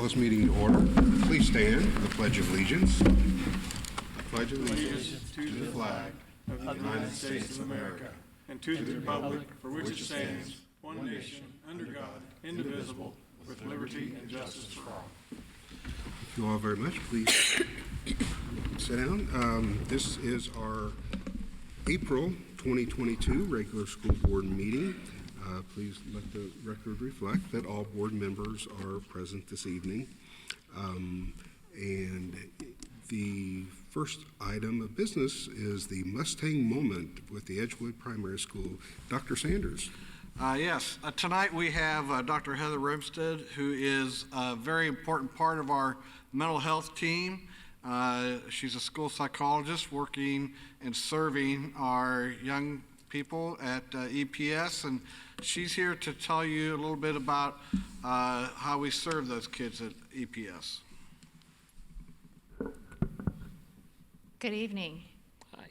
this meeting to order. Please stand for the Pledge of Allegiance. I pledge allegiance to the flag of the United States of America and to the republic for which it stands, one nation, under God, indivisible, with liberty and justice for all. Thank you all very much. Please sit down. This is our April 2022 regular school board meeting. Please let the record reflect that all board members are present this evening. And the first item of business is the Mustang moment with the Edgewood Primary School. Dr. Sanders. Yes, tonight we have Dr. Heather Remstead, who is a very important part of our mental health team. She's a school psychologist working and serving our young people at EPS, and she's here to tell you a little bit about how we serve those kids at EPS. Good evening. Hi.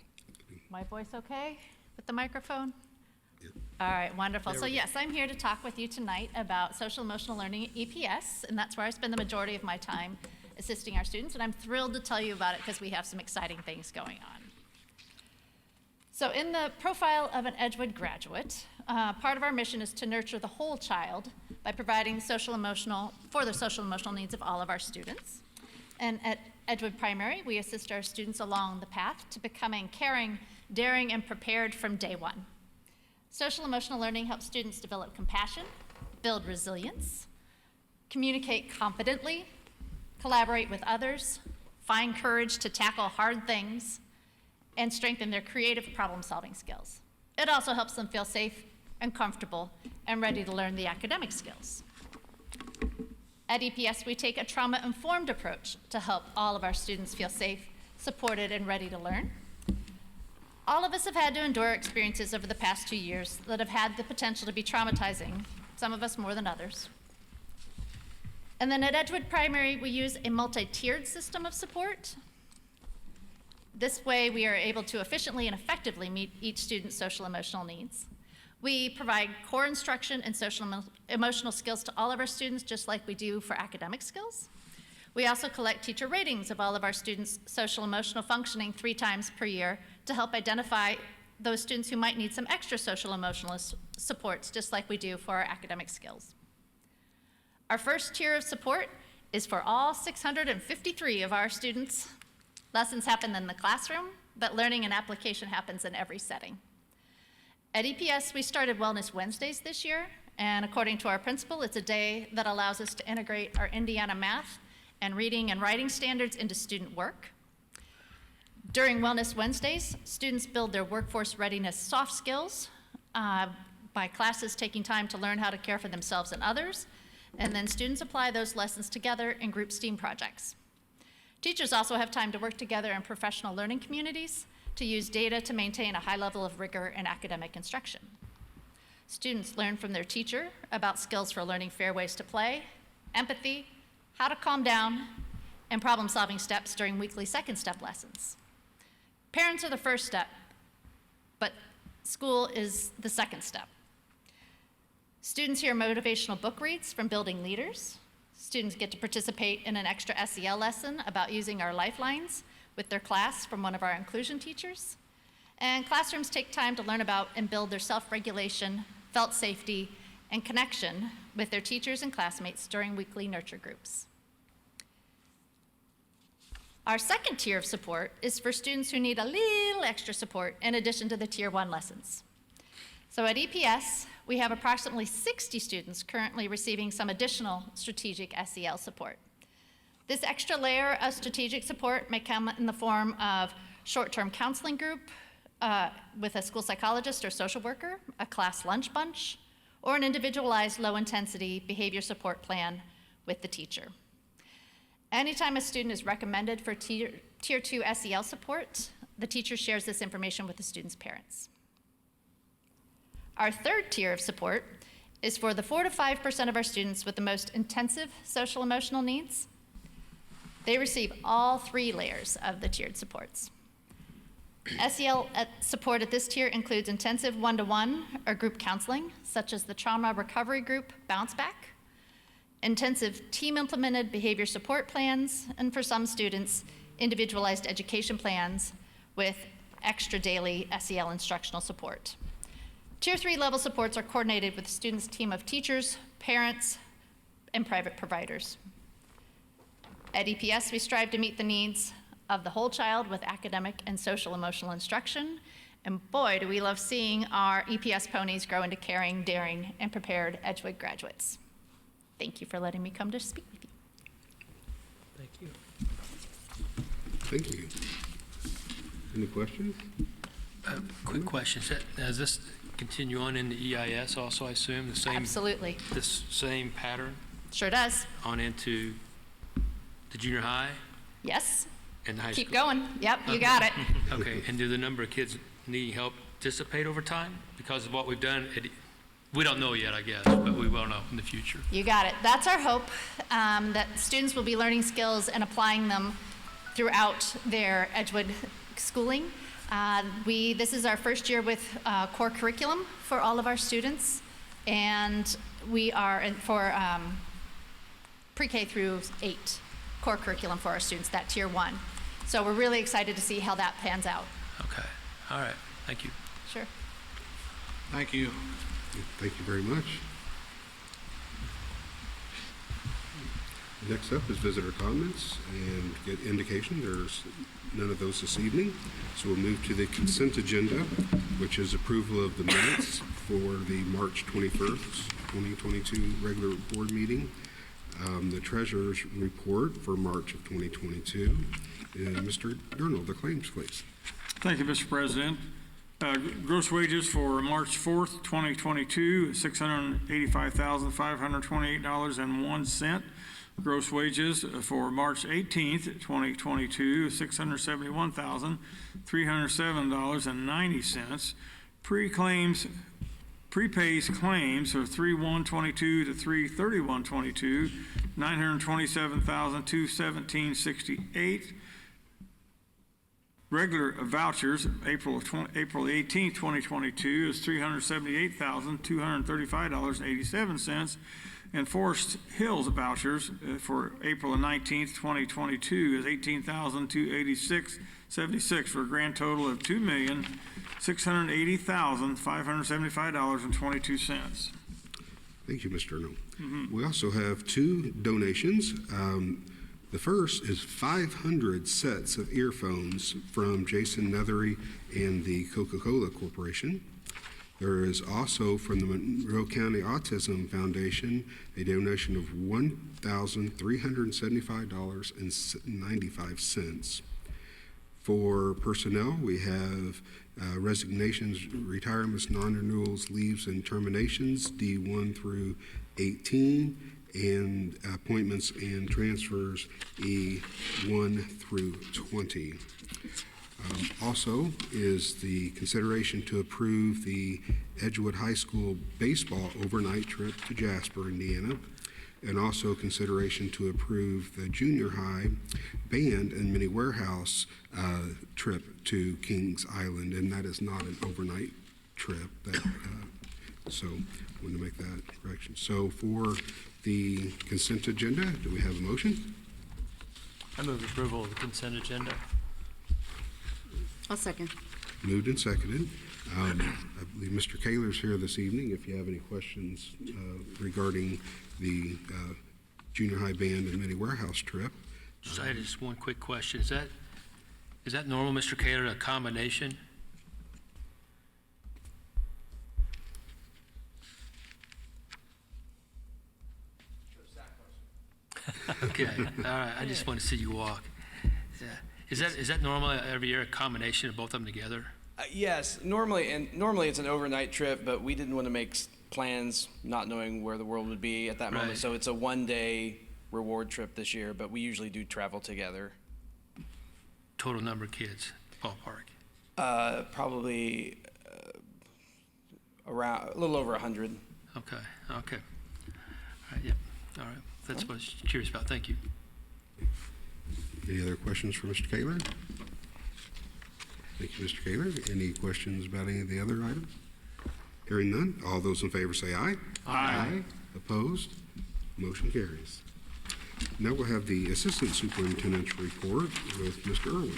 My voice okay with the microphone? Yep. All right, wonderful. So yes, I'm here to talk with you tonight about social emotional learning at EPS, and that's where I spend the majority of my time assisting our students, and I'm thrilled to tell you about it because we have some exciting things going on. So in the profile of an Edgewood graduate, part of our mission is to nurture the whole child by providing the social emotional needs of all of our students. And at Edgewood Primary, we assist our students along the path to becoming caring, daring, and prepared from day one. Social emotional learning helps students develop compassion, build resilience, communicate confidently, collaborate with others, find courage to tackle hard things, and strengthen their creative problem-solving skills. It also helps them feel safe and comfortable and ready to learn the academic skills. At EPS, we take a trauma-informed approach to help all of our students feel safe, supported, and ready to learn. All of us have had to endure experiences over the past 2 years that have had the potential to be traumatizing, some of us more than others. And then at Edgewood Primary, we use a multi-tiered system of support. This way, we are able to efficiently and effectively meet each student's social emotional needs. We provide core instruction and social emotional skills to all of our students, just like we do for academic skills. We also collect teacher ratings of all of our students' social emotional functioning 3 times per year to help identify those students who might need some extra social emotional supports, just like we do for our academic skills. Our first tier of support is for all 653 of our students. Lessons happen in the classroom, but learning and application happens in every setting. At EPS, we started Wellness Wednesdays this year, and according to our principal, it's a day that allows us to integrate our Indiana math and reading and writing standards into student work. During Wellness Wednesdays, students build their workforce readiness soft skills by classes taking time to learn how to care for themselves and others, and then students apply those lessons together in group STEAM projects. Teachers also have time to work together in professional learning communities to use data to maintain a high level of rigor in academic instruction. Students learn from their teacher about skills for learning fair ways to play, empathy, how to calm down, and problem-solving steps during weekly second step lessons. Parents are the first step, but school is the second step. Students hear motivational book reads from Building Leaders. Students get to participate in an extra SEL lesson about using our lifelines with their class from one of our inclusion teachers. And classrooms take time to learn about and build their self-regulation, felt safety, and connection with their teachers and classmates during weekly nurture groups. Our second tier of support is for students who need a little extra support in addition to the Tier 1 lessons. So at EPS, we have approximately 60 students currently receiving some additional strategic SEL support. This extra layer of strategic support may come in the form of short-term counseling group with a school psychologist or social worker, a class lunch bunch, or an individualized low-intensity behavior support plan with the teacher. Anytime a student is recommended for Tier 2 SEL support, the teacher shares this information with the student's parents. Our third tier of support is for the 4 to 5% of our students with the most intensive social emotional needs. They receive all 3 layers of the tiered supports. SEL support at this tier includes intensive one-to-one or group counseling, such as the trauma recovery group Bounce Back, intensive team-implemented behavior support plans, and for some students, individualized education plans with extra daily SEL instructional support. Tier 3 level supports are coordinated with the student's team of teachers, parents, and private providers. At EPS, we strive to meet the needs of the whole child with academic and social emotional instruction. And boy, do we love seeing our EPS ponies grow into caring, daring, and prepared Edgewood graduates. Thank you for letting me come to speak with you. Thank you. Thank you. Any questions? Quick question. Does this continue on in the EIS also, I assume? The same, Absolutely. this same pattern Sure does. on into the junior high Yes. and the high Keep school? going. Yep, you got it. Okay, and do the number of kids needing help dissipate over time because of what we've done? We don't know yet, I guess, but we will know in the future. You got it. That's our hope, that students will be learning skills and applying them throughout their Edgewood schooling. This is our first year with core curriculum for all of our students, and we are for pre-K through 8 core curriculum for our students, that tier 1. So we're really excited to see how that pans out. Okay, all right, thank you. Sure. Thank you. Thank you very much. Next up is visitor comments, and get indication there's none of those this evening. So we'll move to the consent agenda, which is approval of the minutes for the March 21st, 2022 regular board meeting. The treasurer's report for March of 2022. Mr. Durnall, the claims, please. Thank you, Mr. President. Gross wages for March 4th, 2022, $685,528.01. Gross wages for March 18th, 2022, $671,307.90. Prepays claims of 3/1/22 to 3/31/22, $927,217.68. Regular vouchers, April 18th, 2022 is $378,235.87. And Forest Hills vouchers for April 19th, 2022 is $18,286.76 for a grand total of $2,680,575.22. Thank you, Mr. Durnall. We also have 2 donations. The first is 500 sets of earphones from Jason Nethery and the Coca-Cola Corporation. There is also from the Monroe County Autism Foundation a donation of $1,375.95. For personnel, we have resignations, retirements, non-renewals, leaves, and terminations, D1 through 18, and appointments and transfers, E1 through 20. Also is the consideration to approve the Edgewood High School baseball overnight trip to Jasper, Indiana, and also consideration to approve the junior high band and mini warehouse trip to Kings Island, and that is not an overnight trip. So I want to make that correction. So for the consent agenda, do we have a motion? I move approval of the consent agenda. I'll second. Moved and seconded. I believe Mr. Kaler's here this evening. If you have any questions regarding the junior high band and mini warehouse trip. I had just one quick question. Is that normal, Mr. Kaler, a combination? Okay, all right. I just want to see you walk. Yeah. Is that normal every year, a combination of both of them together? Yes, normally it's an overnight trip, but we didn't want to make plans not knowing where the world would be at that moment. Right. So it's a one-day reward trip this year, but we usually do travel together. Total number of kids, ballpark. Probably around a little over 100. Okay. All right, yep. All right. That's what I was curious about. Thank you. Any other questions for Mr. Kaler? Thank you, Mr. Kaler. Any questions about any of the other items? Hearing none, all those in favor say aye. Aye. Opposed? Motion carries. Now we'll have the Assistant Superintendent's report with Mr. Irwin.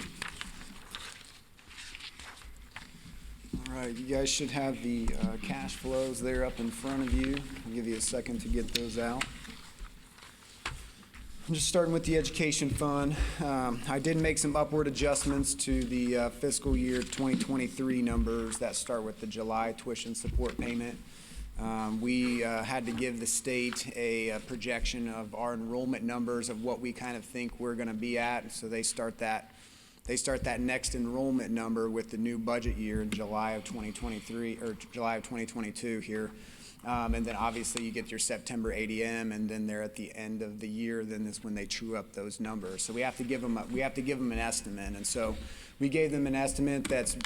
All right, you guys should have the cash flows there up in front of you. I'll give you a second to get those out. I'm just starting with the education fund. I did make some upward adjustments to the fiscal year 2023 numbers that start with the July tuition support payment. We had to give the state a projection of our enrollment numbers of what we kind of think we're going to be at. So they start that next enrollment number with the new budget year in July of 2023 or July of 2022 here. And then obviously you get your September ADM, and then they're at the end of the year, then is when they true up those numbers. So we have to give them an estimate. And so we gave them an estimate that's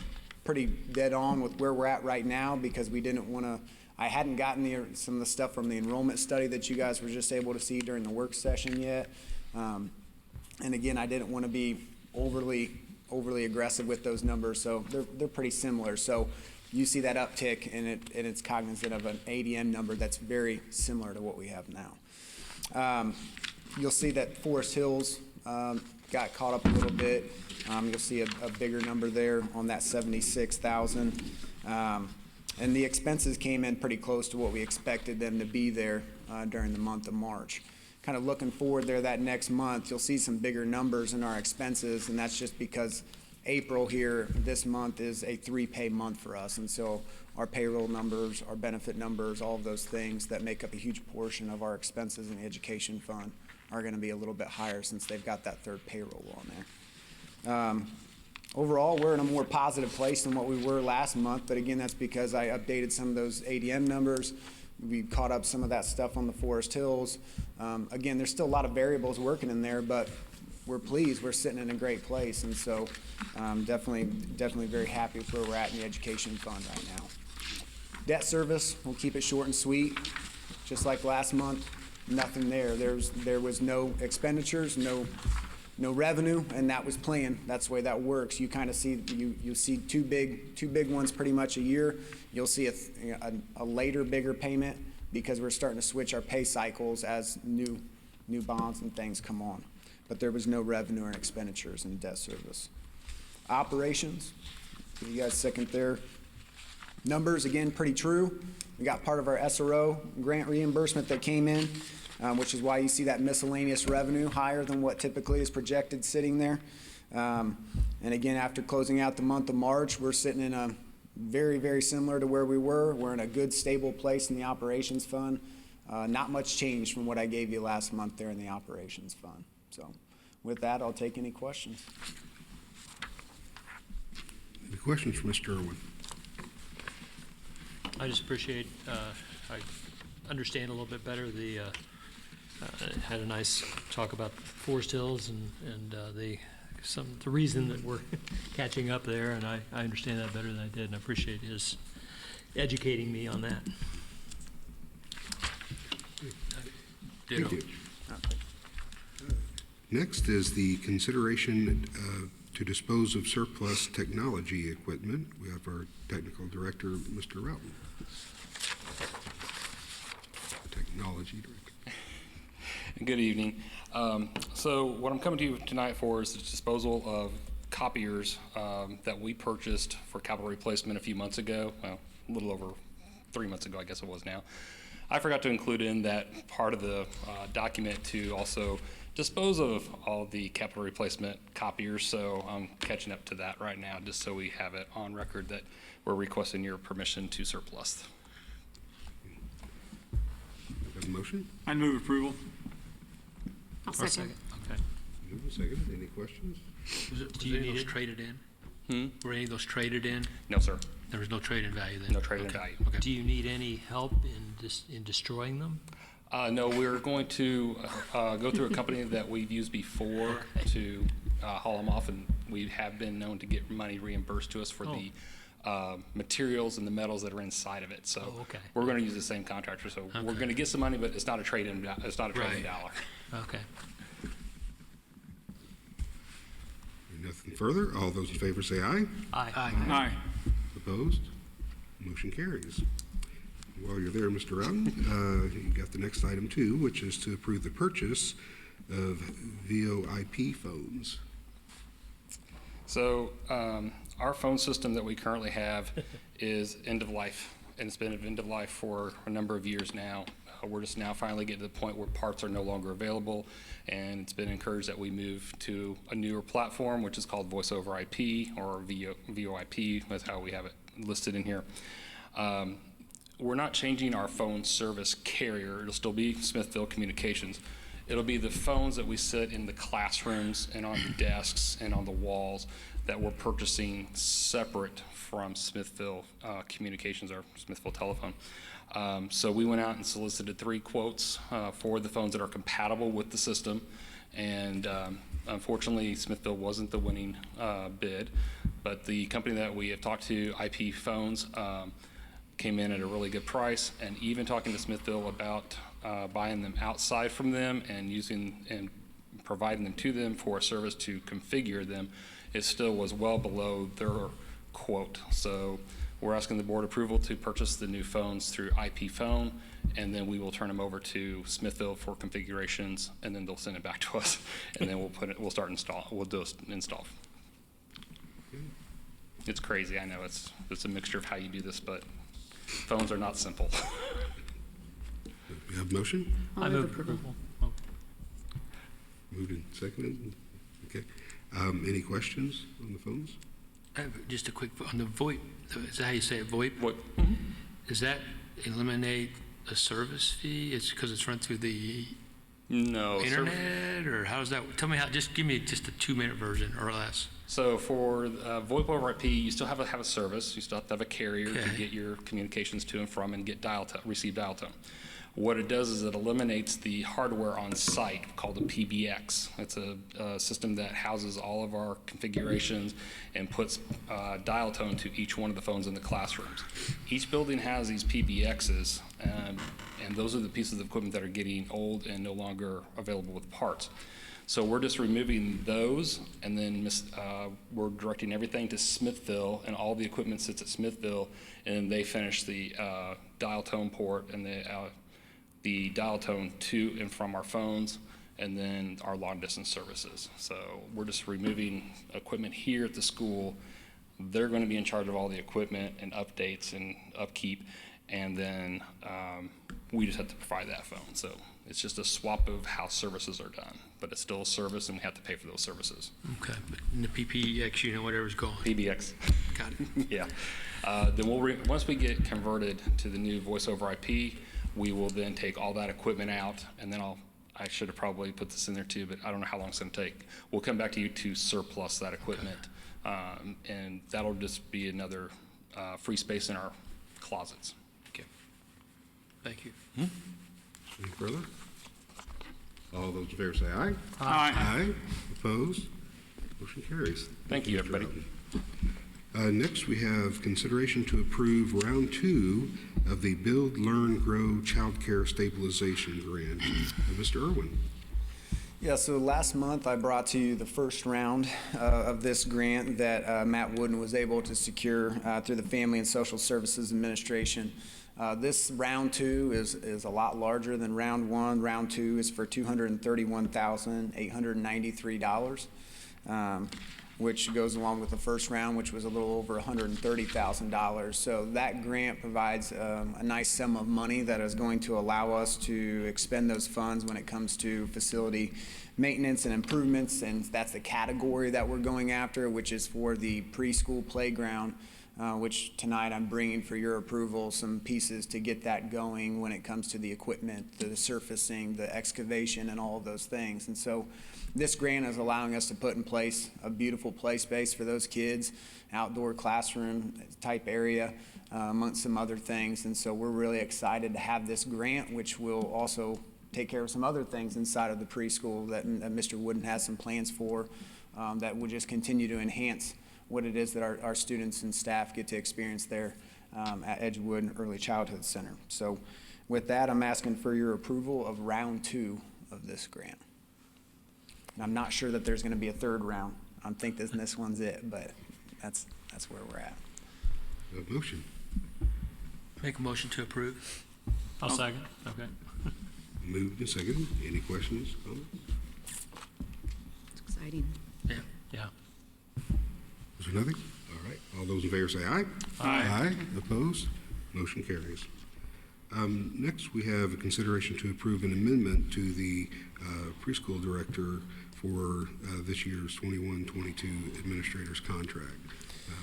pretty dead on with where we're at right now, because we didn't want to, I hadn't gotten some of the stuff from the enrollment study that you guys were just able to see during the work session yet. And again, I didn't want to be overly aggressive with those numbers, so they're pretty similar. So you see that uptick, and it's cognizant of an ADM number that's very similar to what we have now. You'll see that Forest Hills got caught up a little bit. You'll see a bigger number there on that 76,000. And the expenses came in pretty close to what we expected them to be there during the month of March. Kind of looking forward there that next month, you'll see some bigger numbers in our expenses, and that's just because April here, this month, is a 3-pay month for us. And so our payroll numbers, our benefit numbers, all of those things that make up a huge portion of our expenses in the education fund are going to be a little bit higher since they've got that third payroll on there. Overall, we're in a more positive place than what we were last month, but again, that's because I updated some of those ADM numbers. We caught up some of that stuff on the Forest Hills. Again, there's still a lot of variables working in there, but we're pleased. We're sitting in a great place, and so definitely very happy with where we're at in the education fund right now. Debt service, we'll keep it short and sweet. Just like last month, nothing there. There was no expenditures, no revenue, and that was planned. That's the way that works. You kind of see you see two big ones pretty much a year. You'll see a later bigger payment because we're starting to switch our pay cycles as new bonds and things come on. But there was no revenue or expenditures in debt service. Operations, give you guys a second there. Numbers, again, pretty true. We got part of our SRO grant reimbursement that came in, which is why you see that miscellaneous revenue higher than what typically is projected sitting there. And again, after closing out the month of March, we're sitting in a very similar to where we were. We're in a good, stable place in the operations fund. Not much change from what I gave you last month there in the operations fund. So with that, I'll take any questions. Any questions for Mr. Irwin? I just appreciate, I understand a little bit better the, had a nice talk about Forest Hills and the reason that we're catching up there, and I understand that better than I did, and I appreciate his educating me on that. Thank you. Next is the consideration to dispose of surplus technology equipment. We have our technical director, Mr. Routon. Technology director. Good evening. So what I'm coming to you tonight for is the disposal of copiers that we purchased for capital replacement a few months ago. Well, a little over 3 months ago, I guess it was now. I forgot to include in that part of the document to also dispose of all the capital replacement copiers, so I'm catching up to that right now, just so we have it on record that we're requesting your permission to surplus. Have a motion? I move approval. I'll second. Okay. Move and second. Any questions? Was Do you any of need those it? traded in? Were any of those traded in? No, sir. There was no trade-in value then? No trade-in Okay. value. Okay. Do you need any help in destroying them? No, we're going to go through a company that we've used before to haul them off, and we have been known to get money reimbursed to us for the materials and the metals that are inside of it. So okay. we're going to use the same contractor. So we're going to get some money, but it's not a trade-in. It's not a trade-in dollar. Okay. Nothing further. All those in favor say aye. Aye. Aye. Opposed? Motion carries. While you're there, Mr. Rowden, you got the next item too, which is to approve the purchase of VoIP phones. So our phone system that we currently have is end of life, and it's been end of life for a number of years now. We're just now finally getting to the point where parts are no longer available, and it's been encouraged that we move to a newer platform, which is called Voice over IP, or VoIP, that's how we have it listed in here. We're not changing our phone service carrier. It'll still be Smithville Communications. It'll be the phones that we sit in the classrooms and on the desks and on the walls that we're purchasing separate from Smithville Communications or Smithville Telephone. So we went out and solicited 3 quotes for the phones that are compatible with the system, and unfortunately Smithville wasn't the winning bid, but the company that we have talked to, IP Phones, came in at a really good price, and even talking to Smithville about buying them outside from them and using and providing them to them for a service to configure them, it still was well below their quote. So we're asking the board approval to purchase the new phones through IP Phone, and then we will turn them over to Smithville for configurations, and then they'll send it back to us, and then we'll start install. We'll do an install. It's crazy, I know. It's a mixture of how you do this, but phones are not simple. We have a motion? I'll move approval. Moved and seconded. Okay. Any questions on the phones? I have just a quick, on the VoIP, is that how you say it, VoIP? What? Does that eliminate a service fee? It's because it's run through the No. internet, or how does that, tell me how, just give me just a 2-minute version or less. So for VoIP over IP, you still have to have a service. You still have to have a carrier to Okay. get your communications to and from and get receive dial tone. What it does is it eliminates the hardware on site called a PBX. It's a system that houses all of our configurations and puts dial tone to each one of the phones in the classrooms. Each building has these PBXs, and those are the pieces of equipment that are getting old and no longer available with parts. So we're just removing those, and then we're directing everything to Smithville, and all the equipment sits at Smithville, and they finish the dial tone port and the dial tone to and from our phones, and then our long distance services. So we're just removing equipment here at the school. They're going to be in charge of all the equipment and updates and upkeep, and then we just have to provide that phone. So it's just a swap of how services are done, but it's still a service, and we have to pay for those services. Okay, but in the PPX unit, whatever's going. PBX. Got it. Yeah. Then once we get converted to the new voice over IP, we will then take all that equipment out, and then I should have probably put this in there too, but I don't know how long it's going to take. We'll come back to you to surplus that equipment, and that'll just be another free space in our closets. Okay. Thank you. Any further? All those in favor say aye. Aye. Aye. Opposed? Motion carries. Thank you, Mr. everybody. Rowden. Next, we have consideration to approve round 2 of the Build, Learn, Grow Child Care Stabilization Grant. Mr. Irwin. Yeah, so last month I brought to you the first round of this grant that Matt Wooden was able to secure through the Family and Social Services Administration. This round 2 is a lot larger than round 1. Round 2 is for $231,893. Which goes along with the first round, which was a little over $130,000. So that grant provides a nice sum of money that is going to allow us to expend those funds when it comes to facility maintenance and improvements, and that's the category that we're going after, which is for the preschool playground, which tonight I'm bringing for your approval some pieces to get that going when it comes to the equipment, the surfacing, the excavation, and all of those things. And so this grant is allowing us to put in place a beautiful play space for those kids, outdoor classroom type area, amongst some other things. And so we're really excited to have this grant, which will also take care of some other things inside of the preschool that Mr. Wooden has some plans for, that will just continue to enhance what it is that our students and staff get to experience there at Edgewood Early Childhood Center. So with that, I'm asking for your approval of round 2 of this grant. And I'm not sure that there's going to be a third round. I'm thinking this one's it, but that's where we're at. Motion. Make a motion to approve. I'll second. Okay. Moved and seconded. Any questions, comments? It's exciting. Yeah. Yeah. Is there nothing? All right. All those in favor say aye. Aye. Opposed? Motion carries. Next, we have a consideration to approve an amendment to the preschool director for this year's 21-22 administrator's contract.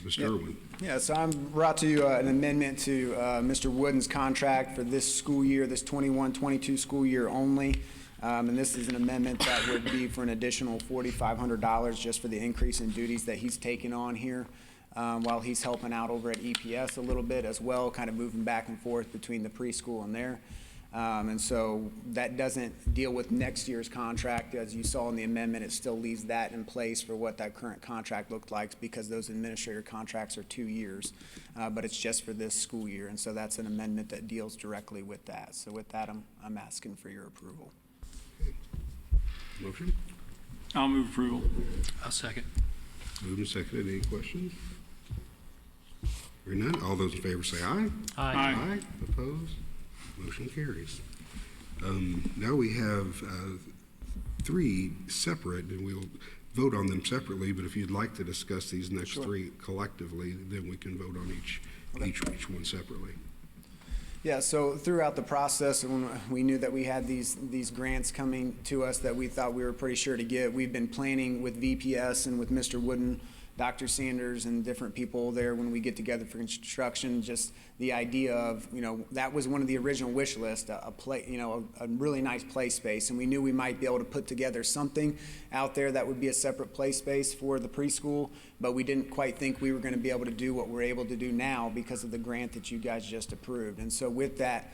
Mr. Irwin. Yeah, so I'm brought to you an amendment to Mr. Wooden's contract for this school year, this 21-22 school year only. And this is an amendment that would be for an additional $4,500 just for the increase in duties that he's taking on here while he's helping out over at EPS a little bit as well, kind of moving back and forth between the preschool and there. And so that doesn't deal with next year's contract. As you saw in the amendment, it still leaves that in place for what that current contract looked like because those administrator contracts are 2 years, but it's just for this school year. And so that's an amendment that deals directly with that. So with that, I'm asking for your approval. Motion? I'll move approval. I'll second. Moved and seconded. Any questions? Hearing none. All those in favor say aye. Aye. Opposed? Motion carries. Now we have 3 separate, and we'll vote on them separately, but if you'd like to discuss these next 3 collectively, then we can vote on each one separately. Yeah, so throughout the process, when we knew that we had these grants coming to us that we thought we were pretty sure to get, we've been planning with VPS and with Mr. Wooden, Dr. Sanders, and different people there when we get together for construction, just the idea of, that was one of the original wish list, a really nice play space, and we knew we might be able to put together something out there that would be a separate play space for the preschool, but we didn't quite think we were going to be able to do what we're able to do now because of the grant that you guys just approved. And so with that,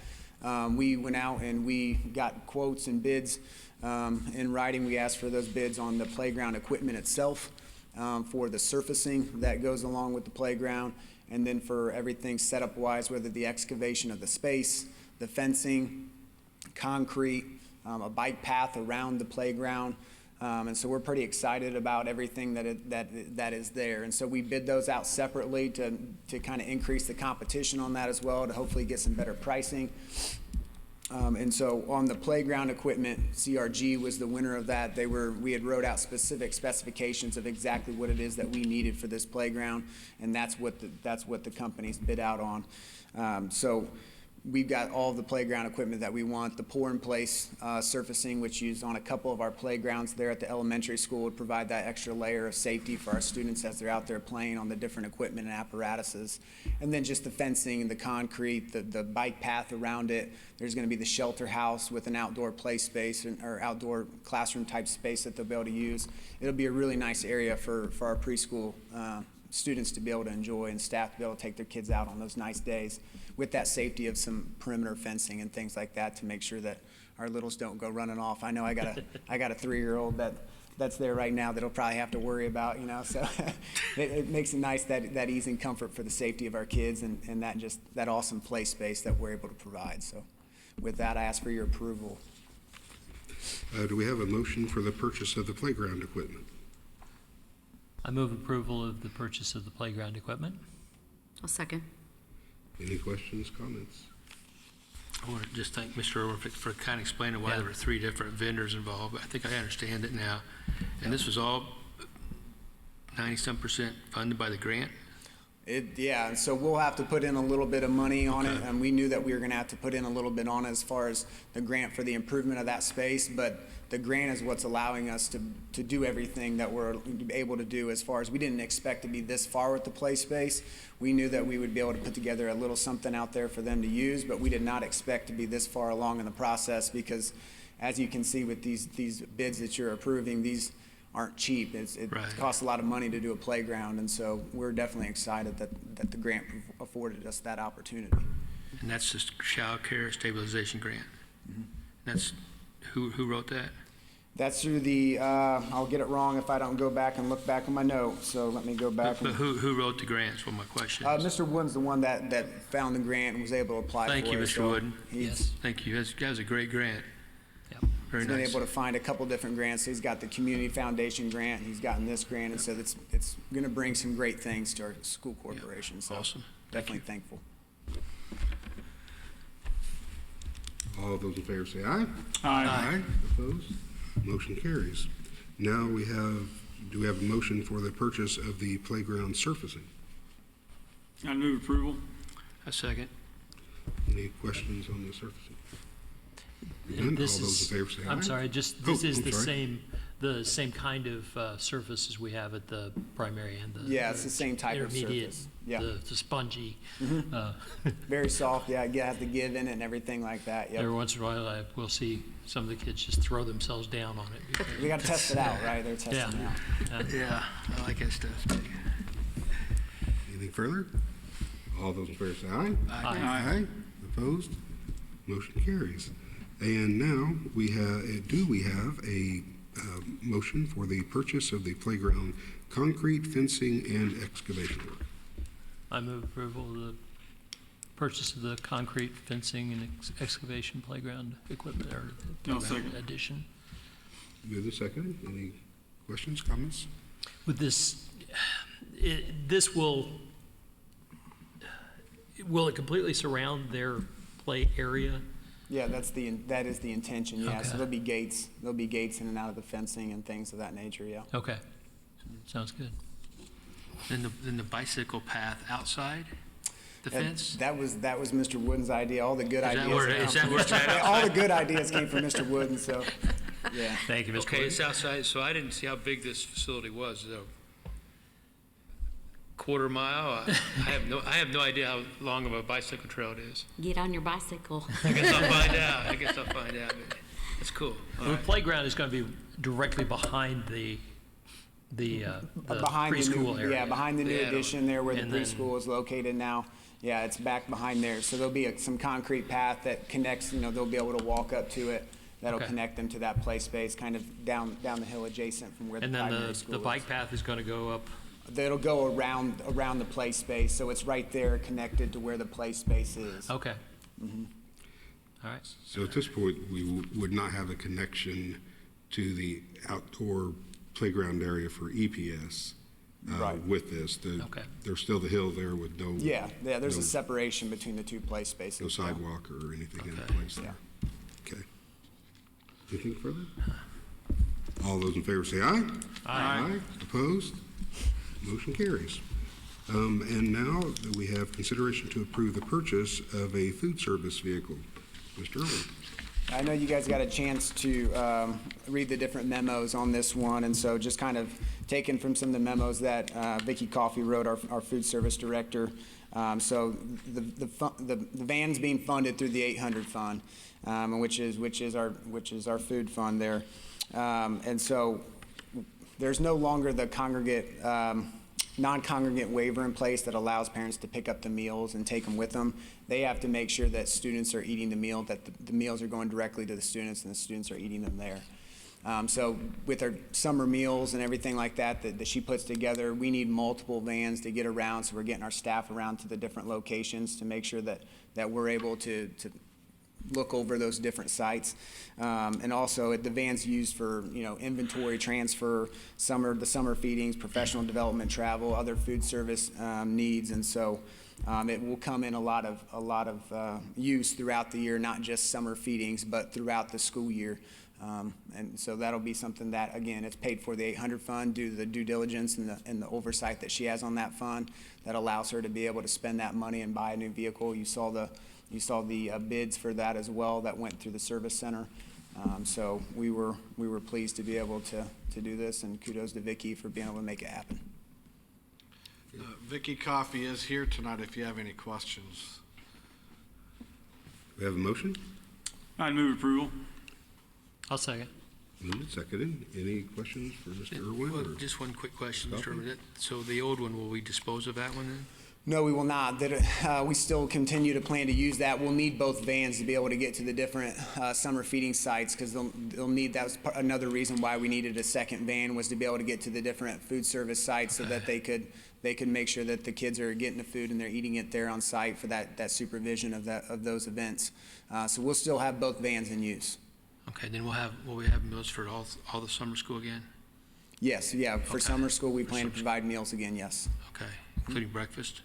we went out and we got quotes and bids in writing. We asked for those bids on the playground equipment itself, for the surfacing that goes along with the playground, and then for everything setup-wise, whether the excavation of the space, the fencing, concrete, a bike path around the playground. And so we're pretty excited about everything that is there. And so we bid those out separately to kind of increase the competition on that as well, to hopefully get some better pricing. And so on the playground equipment, CRG was the winner of that. We had wrote out specific specifications of exactly what it is that we needed for this playground, and that's what the companies bid out on. So we've got all the playground equipment that we want. The pour-in-place surfacing, which used on a couple of our playgrounds there at the elementary school, would provide that extra layer of safety for our students as they're out there playing on the different equipment and apparatuses. And then just the fencing and the concrete, the bike path around it. There's going to be the shelter house with an outdoor play space or outdoor classroom type space that they'll be able to use. It'll be a really nice area for our preschool students to be able to enjoy and staff to be able to take their kids out on those nice days with that safety of some perimeter fencing and things like that to make sure that our littles don't go running off. I know I got a 3-year-old that's there right now that'll probably have to worry about, so it makes it nice that ease and comfort for the safety of our kids and that awesome play space that we're able to provide. So with that, I ask for your approval. Do we have a motion for the purchase of the playground equipment? I move approval of the purchase of the playground equipment. I'll second. Any questions, comments? I want to just thank Mr. Irwin for kind of explaining why there were 3 different vendors involved. I think I understand it now. And this was all 90-some% funded by the grant? Yeah, and so we'll have to put in a little bit of money on it, and we knew that we were going to have to put in a little bit on it as far as the grant for the improvement of that space, but the grant is what's allowing us to do everything that we're able to do as far as we didn't expect to be this far with the play space. We knew that we would be able to put together a little something out there for them to use, but we did not expect to be this far along in the process because, as you can see with these bids that you're approving, these aren't cheap. It costs a lot of money to do a playground, and so we're definitely excited that the grant afforded us that opportunity. And that's just child care stabilization grant. Mm-hmm. That's who wrote that? That's through the, I'll get it wrong if I don't go back and look back on my notes, so let me go back. But who wrote the grants? Well, my question is. Mr. Wooden's the one that found the grant and was able to apply for it. Thank you, Mr. so Wooden. Yes. Thank you. That was a great grant. Yep. Very He's nice. been able to find a couple different grants. So he's got the Community Foundation grant, he's gotten this grant, and so it's going to bring some great things to our school corporation. So Awesome. definitely thankful. All those in favor say aye. Aye. Opposed? Motion carries. Now do we have a motion for the purchase of the playground surfacing? I move approval. A second. Any questions on the surfacing? None. All This those is, in favor say aye. I'm sorry, this Oh, is I'm the sorry. same kind of surface as we have at the primary and the. Yeah, it's the same type of intermediate, surface. Yeah. The spongy. Very soft, yeah, it has the give in it and everything like that, Every yep. once in a while, we'll see some of the kids just throw themselves down on it. because- We gotta test it out, right? They're testing it Yeah. out. Yeah, I like that stuff too. Anything further? All those in favor say aye. Aye. Opposed? Motion carries. And now we have a motion for the purchase of the playground concrete, fencing, and excavation work. I move approval of the purchase of the concrete fencing and excavation playground equipment or No, playground second. addition. Moved and seconded. Any questions, comments? With this, this will it completely surround their play area? Yeah, that is the intention, yeah. So Okay. there'll be gates in and out of the fencing and things of that nature, yeah. Okay, sounds good. Then the bicycle path outside the And fence? That was Mr. Wooden's idea, all the good Is ideas. that where, is that where it's at Yeah, all the outside? good ideas came from Mr. Wooden, so, yeah. Thank you, Mr. Okay, Clerk. it's outside, so I didn't see how big this facility was, though. Quarter mile? I have no idea how long of a bicycle trail it is. Get on your bicycle. I guess I'll find out. But it's cool. All The right. playground is going to be directly behind the Behind the new, preschool area. yeah, behind the new Yeah. addition there where the And then- preschool is located now. Yeah, it's back behind there. So there'll be some concrete path that connects, they'll be able to walk up to it. That'll Okay. connect them to that play space, kind of down the hill adjacent from where the And then primary school the is. bike path is going to go up. That'll go around the play space, so it's right there connected to where the play space is. Okay. All right. So at this point, we would not have a connection to the outdoor playground area for EPS Right. with this. Okay. There's still the hill there with no. Yeah, there's no- a separation between the two play spaces. No yeah. sidewalk or anything in Okay. place there. Okay. Anything further? All those in favor say aye. Aye. Opposed? Motion carries. And now we have consideration to approve the purchase of a food service vehicle. Mr. Irwin. I know you guys got a chance to read the different memos on this one, and so just kind of taken from some of the memos that Vicki Coffey wrote, our food service director. So the van's being funded through the 800 fund, which is our food fund there, and so there's no longer the non-congregate waiver in place that allows parents to pick up the meals and take them with them. They have to make sure that students are eating the meal, that the meals are going directly to the students and the students are eating them there. So with our summer meals and everything like that she puts together, we need multiple vans to get around, so we're getting our staff around to the different locations to make sure that we're able to look over those different sites. And also, the van's used for, inventory transfer, the summer feedings, professional development travel, other food service needs. And so it will come in a lot of use throughout the year, not just summer feedings, but throughout the school year. And so that'll be something that, again, it's paid for the 800 fund due to the due diligence and the oversight that she has on that fund that allows her to be able to spend that money and buy a new vehicle. You saw the bids for that as well that went through the service center. So we were pleased to be able to do this, and kudos to Vicki for being able to make it happen. Vicki Coffey is here tonight if you have any questions. We have a motion? I move approval. I'll second. Moved and seconded. Any questions for Mr. Irwin? Well, or- just one quick question, Mr. Coffey? Irwin. So the old one, will we dispose of that one then? No, we will not. We still continue to plan to use that. We'll need both vans to be able to get to the different summer feeding sites, because they'll need, that was another reason why we needed a second van, was to be able to get to the different food service sites so that they could make sure that the kids are getting the food and they're eating it there on site for that supervision of those events. So we'll still have both vans in use. Okay, then will we have meals for all the summer school again? Yes, yeah, for Okay. summer school, we For plan to summer provide meals again, yes. Okay, including breakfast?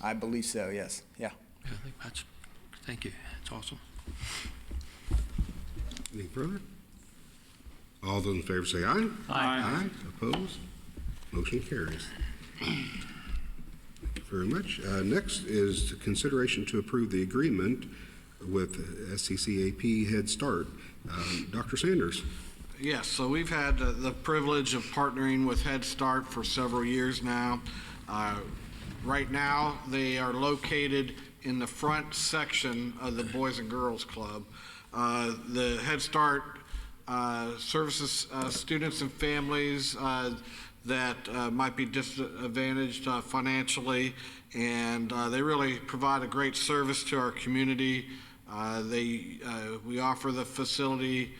I believe so, yes, yeah. Yeah, I think thank you. That's awesome. Any further? All those in favor say aye. Aye. Opposed? Motion carries. Thank you very much. Next is consideration to approve the agreement with SCCAP Head Start. Dr. Sanders. Yes, so we've had the privilege of partnering with Head Start for several years now. Right now, they are located in the front section of the Boys and Girls Club. The Head Start services students and families that might be disadvantaged financially, and they really provide a great service to our community. We offer the facility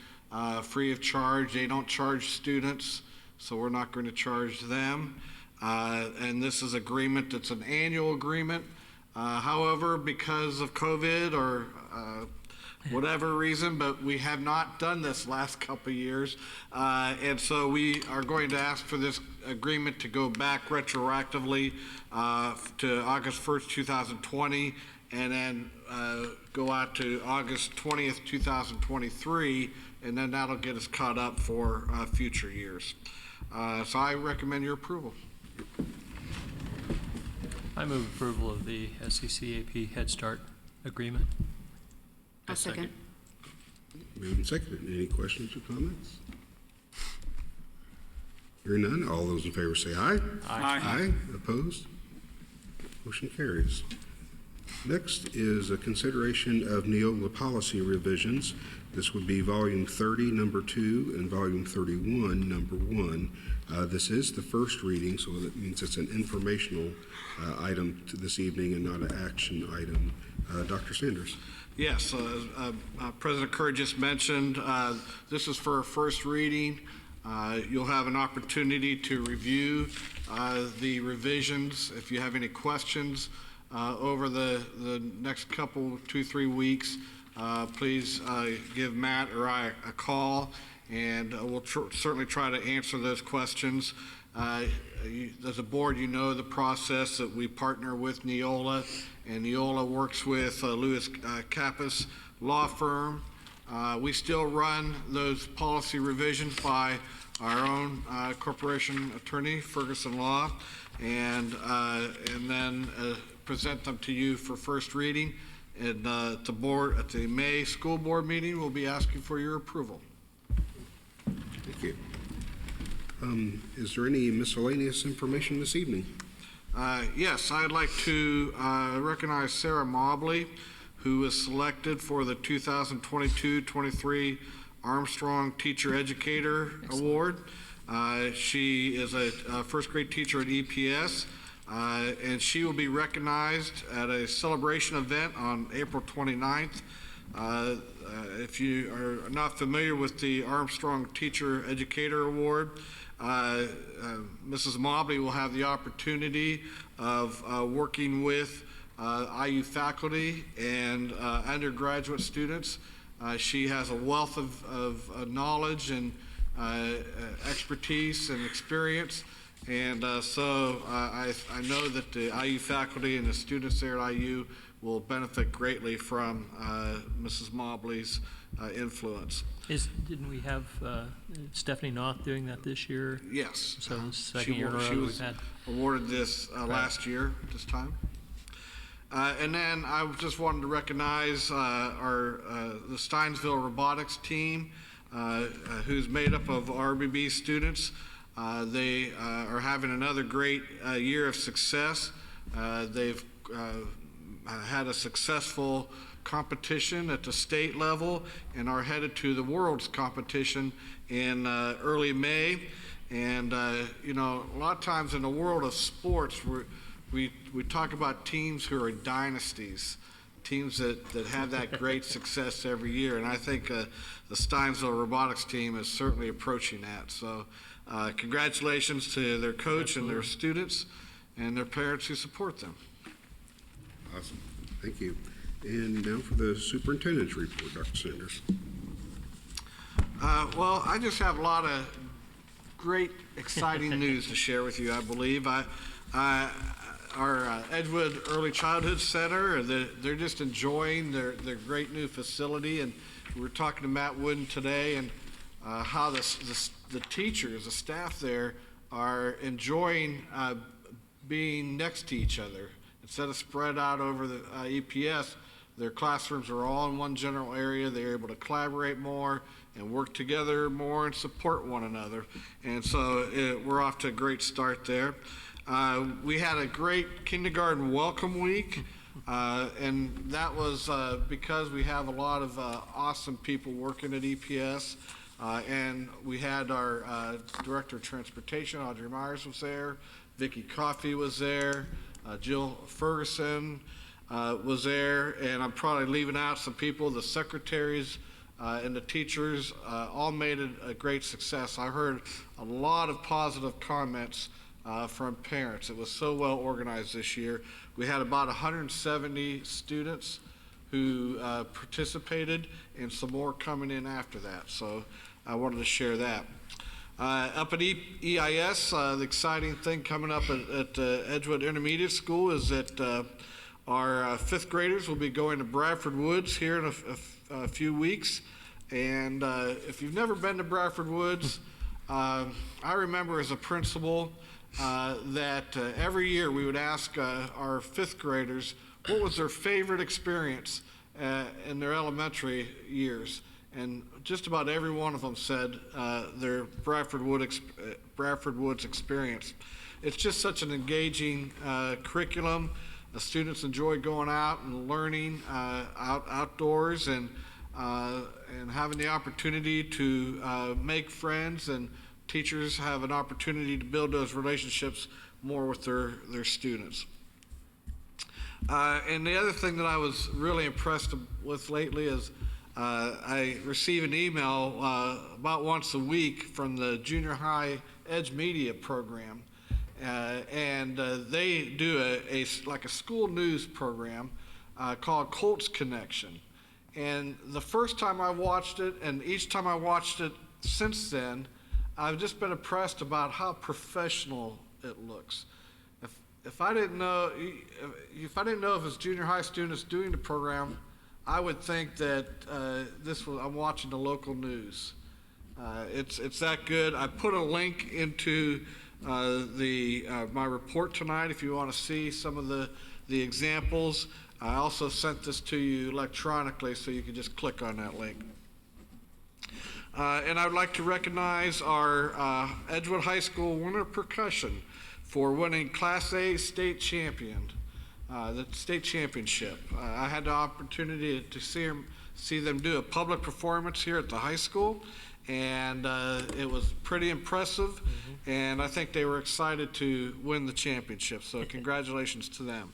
free of charge. They don't charge students, so we're not going to charge them. And this is agreement, it's an annual agreement. However, because of COVID or whatever reason, but we have not done this last couple of years. And so we are going to ask for this agreement to go back retroactively to August 1st, 2020, and then go out to August 20th, 2023, and then that'll get us caught up for future years. So I recommend your approval. I move approval of the SCCAP Head Start agreement. I'll second. Moved and seconded. Any questions or comments? Hearing none, all those in favor say aye. Aye. Opposed? Motion carries. Next is a consideration of Neola policy revisions. This would be Volume 30, Number 2, and Volume 31, Number 1. This is the first reading, so that means it's an informational item to this evening and not an action item. Dr. Sanders. Yes, President Kerr just mentioned, this is for a first reading. You'll have an opportunity to review the revisions. If you have any questions over the next couple, 2-3 weeks, please give Matt or I a call, and we'll certainly try to answer those questions. As a board, you know the process that we partner with Neola, and Neola works with Lewis Kappas law firm. We still run those policy revisions by our own corporation attorney, Ferguson Law, and then present them to you for first reading. And at the May school board meeting, we'll be asking for your approval. Thank you. Is there any miscellaneous information this evening? Yes, I'd like to recognize Sarah Mobley, who was selected for the 2022-23 Armstrong Teacher Educator Award. She is a first grade teacher at EPS, and she will be recognized at a celebration event on April 29th. If you are not familiar with the Armstrong Teacher Educator Award, Mrs. Mobley will have the opportunity of working with IU faculty and undergraduate students. She has a wealth of knowledge and expertise and experience, and so I know that the IU faculty and the students there at IU will benefit greatly from Mrs. Mobley's influence. Didn't we have Stephanie Noth doing that this year? Yes. So the second year in a row she we've was had. awarded this last year at this time. And then I just wanted to recognize the Steinsville Robotics team, who's made up of RBB students. They are having another great year of success. They've had a successful competition at the state level and are headed to the world's competition in early May. And you know, a lot of times in the world of sports, we talk about teams who are dynasties, teams that have that great success every year. And I think the Steinsville Robotics team is certainly approaching that. So congratulations to their coach and their students and their parents who support them. Awesome. Thank you. And now for the superintendent's report, Dr. Sanders. Well, I just have a lot of great, exciting news to share with you, I believe. Our Edgewood Early Childhood Center, they're just enjoying their great new facility, and we were talking to Matt Wooden today, and how the teachers, the staff there, are enjoying being next to each other. Instead of spread out over the EPS, their classrooms are all in one general area. They're able to collaborate more and work together more and support one another. And so we're off to a great start there. We had a great kindergarten welcome week, and that was because we have a lot of awesome people working at EPS. And we had our Director of Transportation, Audrey Myers, was there. Vicki Coffey was there. Jill Ferguson was there. And I'm probably leaving out some people. The secretaries and the teachers all made it a great success. I heard a lot of positive comments from parents. It was so well organized this year. We had about 170 students who participated, and some more coming in after that. So I wanted to share that. Up at EIS, the exciting thing coming up at Edgewood Intermediate School is that our fifth graders will be going to Bradford Woods here in a few weeks. And if you've never been to Bradford Woods, I remember as a principal that every year we would ask our fifth graders what was their favorite experience in their elementary years. And just about every one of them said their Bradford Woods experience. It's just such an engaging curriculum. The students enjoy going out and learning outdoors and having the opportunity to make friends, and teachers have an opportunity to build those relationships more with their students. And the other thing that I was really impressed with lately is I receive an email about once a week from the junior high Edge Media program, and they do like a school news program called Colts Connection. And the first time I watched it, and each time I watched it since then, I've just been impressed about how professional it looks. If I didn't know if it's junior high students doing the program, I would think that I'm watching the local news. It's that good. I put a link into my report tonight if you want to see some of the examples. I also sent this to you electronically, so you can just click on that link. And I would like to recognize our Edgewood High School winter percussion for winning Class A state champion. The state championship. I had the opportunity to see them do a public performance here at the high school, and it was pretty impressive, and I think they were excited to win the championship, so congratulations to them.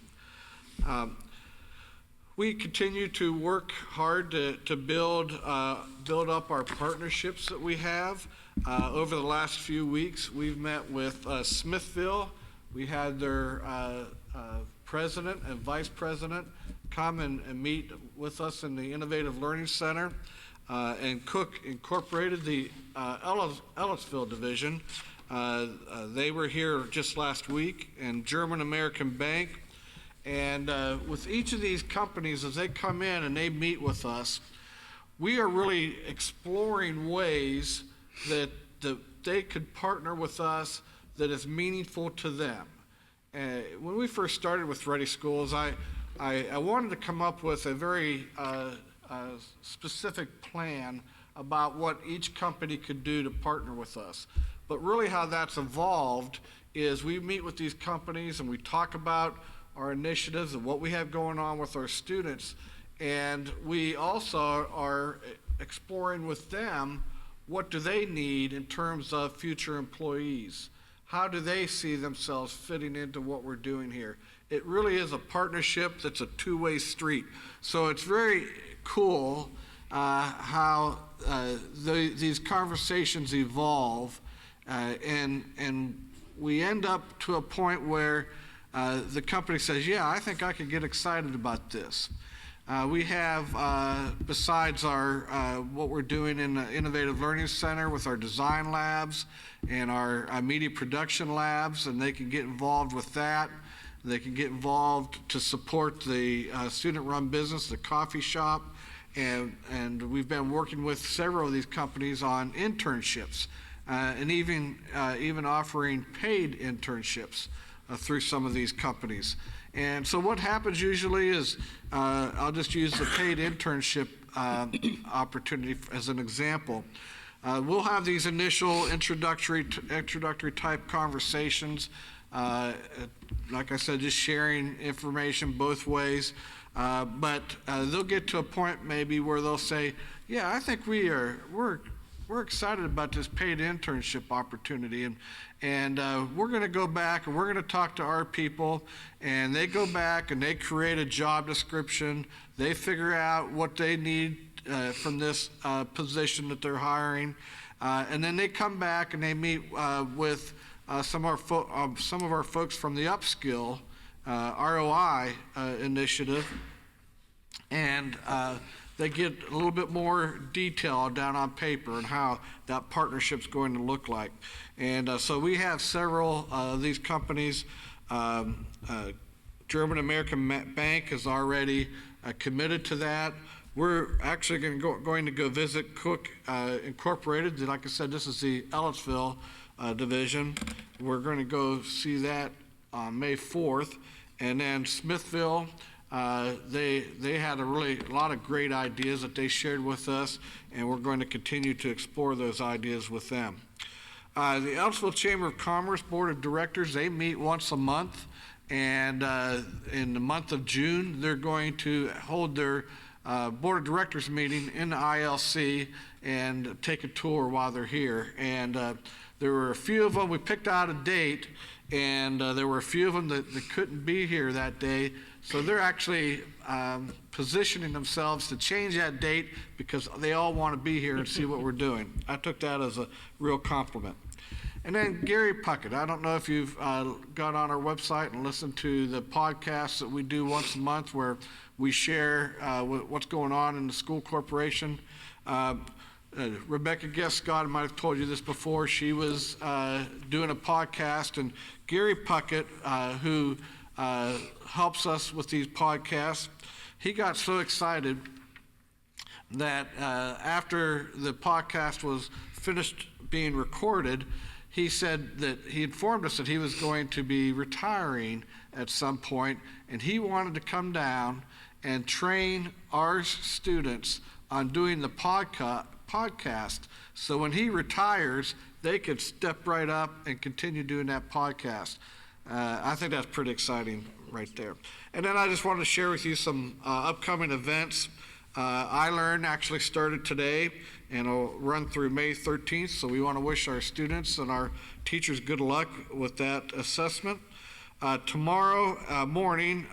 We continue to work hard to build up our partnerships that we have. Over the last few weeks, we've met with Smithville. We had their president and vice president come and meet with us in the Innovative Learning Center, and Cook Incorporated, the Ellisville division. They were here just last week, and German American Bank. And with each of these companies, as they come in and they meet with us, we are really exploring ways that they could partner with us that is meaningful to them. When we first started with Ready Schools, I wanted to come up with a very specific plan about what each company could do to partner with us. But really how that's evolved is we meet with these companies and we talk about our initiatives and what we have going on with our students, and we also are exploring with them what do they need in terms of future employees. How do they see themselves fitting into what we're doing here? It really is a partnership that's a two-way street. So it's very cool how these conversations evolve, and we end up to a point where the company says, yeah, I think I could get excited about this. We have, besides our what we're doing in the Innovative Learning Center with our design labs and our media production labs, and they can get involved with that. They can get involved to support the student-run business, the coffee shop, and we've been working with several of these companies on internships, and even offering paid internships through some of these companies. And so what happens usually is, I'll just use the paid internship opportunity as an example. We'll have these initial introductory type conversations. Like I said, just sharing information both ways. But they'll get to a point maybe where they'll say, yeah, I think we're excited about this paid internship opportunity, and we're going to go back and we're going to talk to our people, and they go back and they create a job description. They figure out what they need from this position that they're hiring, and then they come back and they meet with some of our folks from the Upskill ROI initiative, and they get a little bit more detail down on paper and how that partnership's going to look like. And so we have several of these companies. German American Bank is already committed to that. We're actually going to go visit Cook Incorporated. Like I said, this is the Ellettsville division. We're going to go see that on May 4th. And then Smithville, they had a lot of great ideas that they shared with us, and we're going to continue to explore those ideas with them. The Ellettsville Chamber of Commerce Board of Directors, they meet once a month, and in the month of June, they're going to hold their Board of Directors meeting in the ILC and take a tour while they're here. And there were a few of them, we picked out a date, and there were a few of them that couldn't be here that day. So they're actually positioning themselves to change that date because they all want to be here and see what we're doing. I took that as a real compliment. And then Gary Puckett, I don't know if you've gone on our website and listened to the podcasts that we do once a month where we share what's going on in the school corporation. Rebecca Guest-Scott, I might have told you this before, she was doing a podcast, and Gary Puckett, who helps us with these podcasts, he got so excited that after the podcast was finished being recorded, he said that he informed us that he was going to be retiring at some point, and he wanted to come down and train our students on doing the podcast, so when he retires, they could step right up and continue doing that podcast. I think that's pretty exciting right there. And then I just wanted to share with you some upcoming events. iLearn actually started today, and it'll run through May 13th, so we want to wish our students and our teachers good luck with that assessment. Tomorrow morning,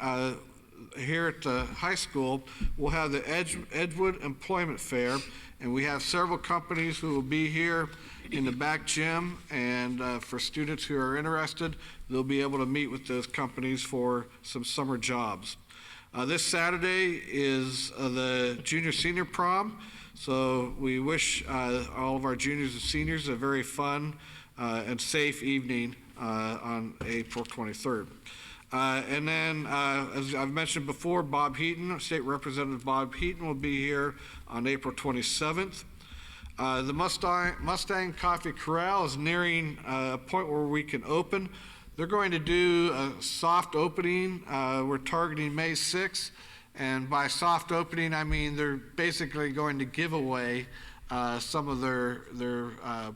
here at the high school, we'll have the Edgewood Employment Fair, and we have several companies who will be here in the back gym, and for students who are interested, they'll be able to meet with those companies for some summer jobs. This Saturday is the junior-senior prom, so we wish all of our juniors and seniors a very fun and safe evening on April 23rd. And then, as I've mentioned before, Bob Heaton, State Representative Bob Heaton, will be here on April 27th. The Mustang Coffee Corral is nearing a point where we can open. They're going to do a soft opening. We're targeting May 6th. And by soft opening, I mean they're basically going to give away some of their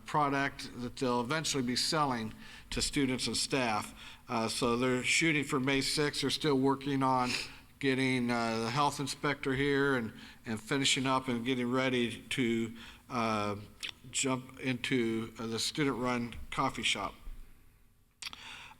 product that they'll eventually be selling to students and staff. So they're shooting for May 6th. They're still working on getting the health inspector here and finishing up and getting ready to jump into the student-run coffee shop.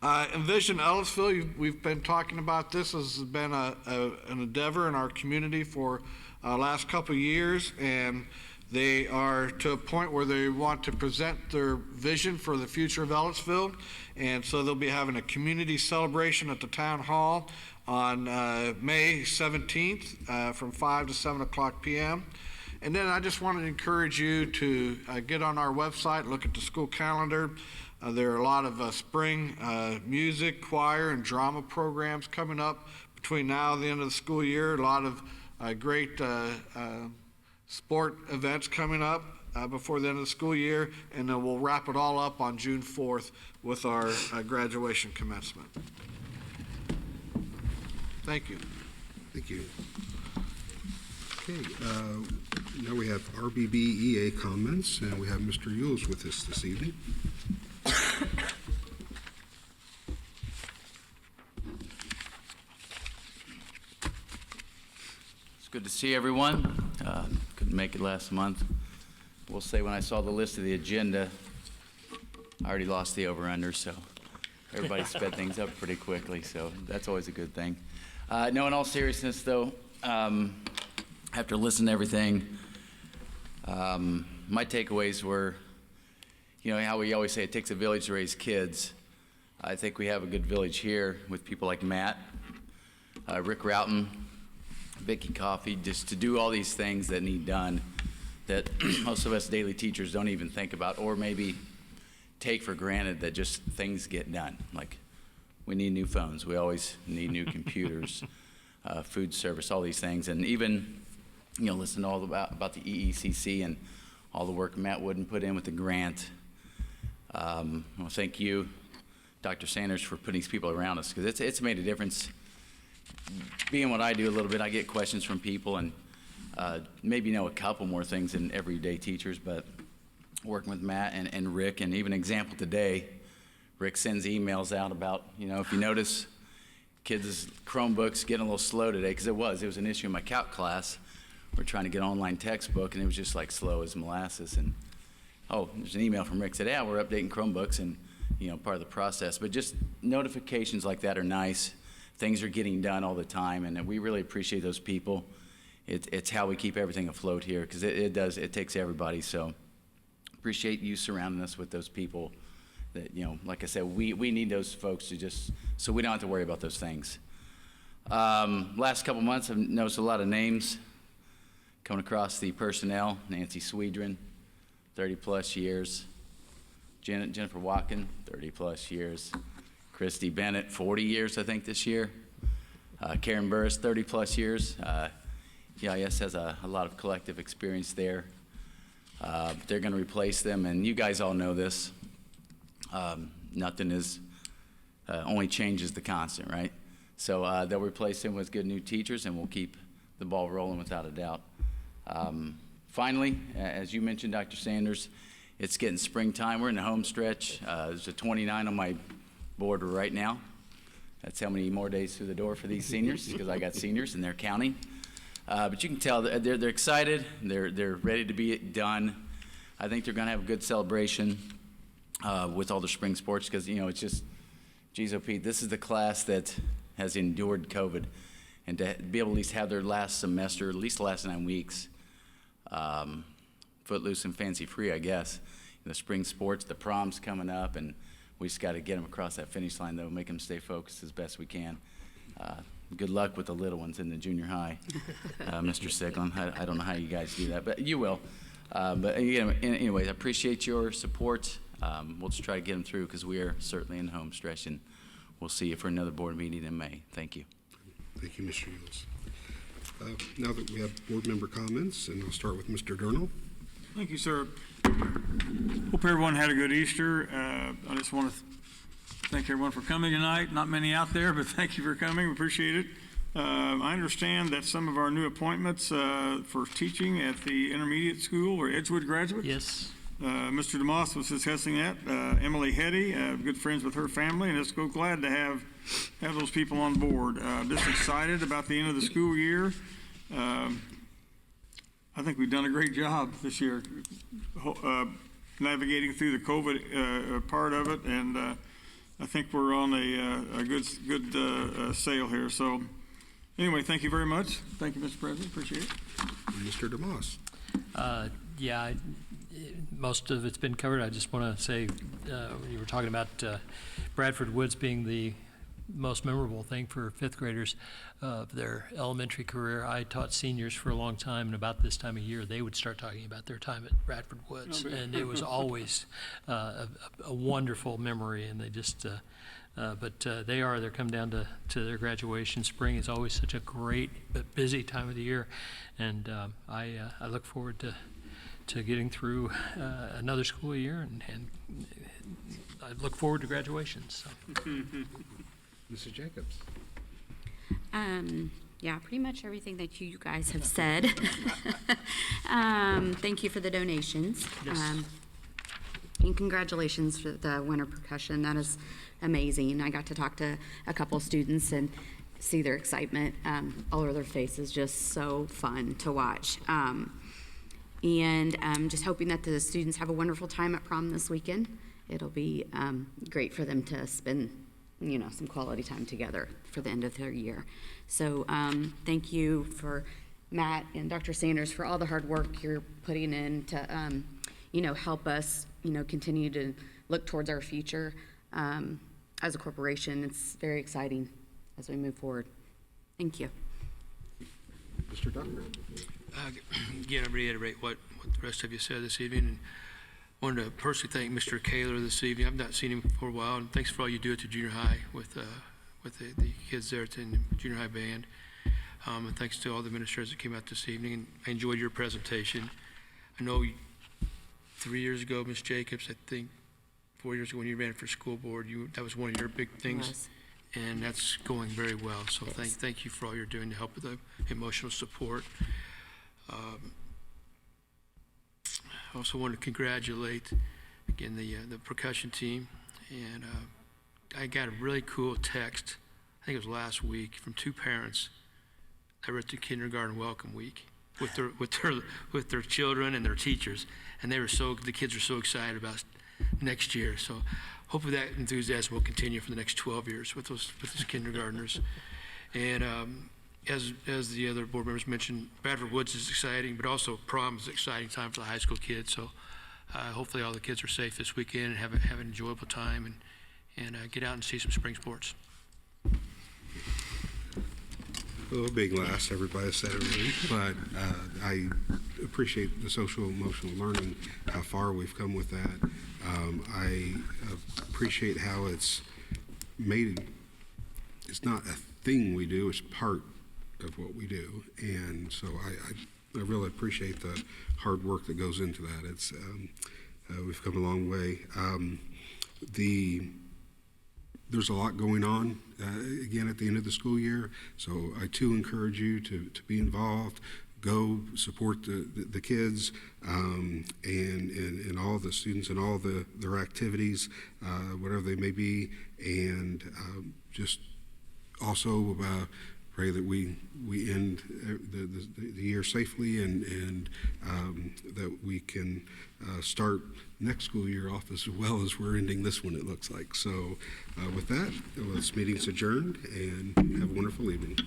Envision Ellettsville, we've been talking about this. This has been an endeavor in our community for the last couple of years, and they are to a point where they want to present their vision for the future of Ellettsville, and so they'll be having a community celebration at the town hall on May 17th from 5 to 7 o'clock p.m. And then I just wanted to encourage you to get on our website, look at the school calendar. There are a lot of spring music, choir, and drama programs coming up between now and the end of the school year. A lot of great sport events coming up before the end of the school year, and then we'll wrap it all up on June 4th with our graduation commencement. Thank you. Thank you. Okay, now we have RBBEA comments, and we have Mr. Yules with us this evening. It's good to see everyone. Couldn't make it last month. We'll say when I saw the list of the agenda, I already lost the over-under, so everybody sped things up pretty quickly, so that's always a good thing. No, in all seriousness, though, after listening to everything, my takeaways were, you know, how we always say it takes a village to raise kids. I think we have a good village here with people like Matt, Rick Roughton, Vicky Coffey, just to do all these things that need done that most of us daily teachers don't even think about, or maybe take for granted that just things get done. Like, we need new phones, we always need new computers, food service, all these things, and even, you know, listen to all about the EECC and all the work Matt Wooden put in with the grant. Well, thank you, Dr. Sanders, for putting these people around us, because it's made a difference. Being what I do a little bit, I get questions from people, and maybe know a couple more things than everyday teachers, but working with Matt and Rick, and even example today, Rick sends emails out about, you know, if you notice kids' Chromebooks getting a little slow today, because it was an issue in my calc class. We're trying to get an online textbook, and it was just like slow as molasses. And oh, there's an email from Rick said, yeah, we're updating Chromebooks, and you know, part of the process. But just notifications like that are nice. Things are getting done all the time, and we really appreciate those people. It's how we keep everything afloat here, because it takes everybody. So appreciate you surrounding us with those people that, you know, like I said, we need those folks to just, so we don't have to worry about those things. Last couple months, I've noticed a lot of names coming across the personnel. Nancy Swedren, 30 plus years. Jennifer Watkin, 30 plus years. Christy Bennett, 40 years, I think, this year. Karen Burris, 30 plus years. EIS has a lot of collective experience there. They're going to replace them, and you guys all know this. Nothing is, only change is the constant, right? So they'll replace them with good new teachers, and we'll keep the ball rolling without a doubt. Finally, as you mentioned, Dr. Sanders, it's getting springtime. We're in the home stretch. There's a 29 on my board right now. That's how many more days through the door for these seniors, because I got seniors and they're counting. But you can tell they're excited. They're ready to be done. I think they're going to have a good celebration with all the spring sports, because, you know, it's just, geez, oh, Pete, this is the class that has endured COVID. And to be able to at least have their last semester, at least the last 9 weeks, footloose and fancy-free, I guess. In the spring sports, the prom's coming up, and we just got to get them across that finish line, though, make them stay focused as best we can. Good luck with the little ones in the junior high, Mr. Siglin. I don't know how you guys do that, but you will. But again, anyways, I appreciate your support. We'll just try to get them through, because we are certainly in the home stretch, and we'll see you for another board meeting in May. Thank you. Thank you, Mr. Yules. Now that we have board member comments, and I'll start with Mr. Durnall. Thank you, sir. Hope everyone had a good Easter. I just want to thank everyone for coming tonight. Not many out there, but thank you for coming. We appreciate it. I understand that some of our new appointments for teaching at the intermediate school were Edgewood graduates. Yes. Mr. DeMoss was discussing that. Emily Hetty, good friends with her family, and it's so glad to have those people on board. Just excited about the end of the school year. I think we've done a great job this year navigating through the COVID part of it, and I think we're on a good sail here. So anyway, thank you very much. Thank you, Mr. President. Appreciate it. Mr. DeMoss. Yeah, most of it's been covered. I just want to say, you were talking about Bradford Woods being the most memorable thing for fifth graders of their elementary career. I taught seniors for a long time, and about this time of year, they would start talking about their time at Bradford Woods, and it was always a wonderful memory. And they just, they're come down to their graduation. Spring is always such a great but busy time of the year, and I look forward to getting through another school year, and I look forward to graduations. So. Mrs. Jacobs. Yeah, pretty much everything that you guys have said. Thank you for the donations. Yes. And congratulations for the winter percussion. That is amazing. I got to talk to a couple students and see their excitement all over their faces. Just so fun to watch. And I'm just hoping that the students have a wonderful time at prom this weekend. It'll be great for them to spend, some quality time together for the end of their year. So thank you for Matt and Dr. Sanders for all the hard work you're putting in to, help us, continue to look towards our future as a corporation. It's very exciting as we move forward. Thank you. Mr. Ducker. Again, I reiterate what the rest of you said this evening, and wanted to personally thank Mr. Kaler this evening. I've not seen him for a while, and thanks for all you do at the junior high with the kids there in the junior high band. And thanks to all the administrators that came out this evening, and I enjoyed your presentation. I know 3 years ago, Ms. Jacobs, I think 4 years ago when you ran for school board, that was one of your big things, and that's going very well. So thank you for all you're doing to help with the emotional support. I also want to congratulate, again, the percussion team. And I got a really cool text, I think it was last week, from two parents that were at the kindergarten welcome week with their children and their teachers. And the kids are so excited about next year. So hopefully that enthusiasm will continue for the next 12 years with those kindergartners. And as the other board members mentioned, Bradford Woods is exciting, but also prom is an exciting time for the high school kids. So hopefully all the kids are safe this weekend and have an enjoyable time and get out and see some spring sports. A little big last, everybody said it already, but I appreciate the social emotional learning, how far we've come with that. I appreciate how it's not a thing we do, it's part of what we do, and so I really appreciate the hard work that goes into that. It's we've come a long way. There's a lot going on again at the end of the school year, so I too encourage you to be involved. Go support the kids and all the students and all their activities, whatever they may be, and just also pray that we end the year safely and that we can start next school year off as well as we're ending this one, it looks like. So with that, this meeting's adjourned, and have a wonderful evening.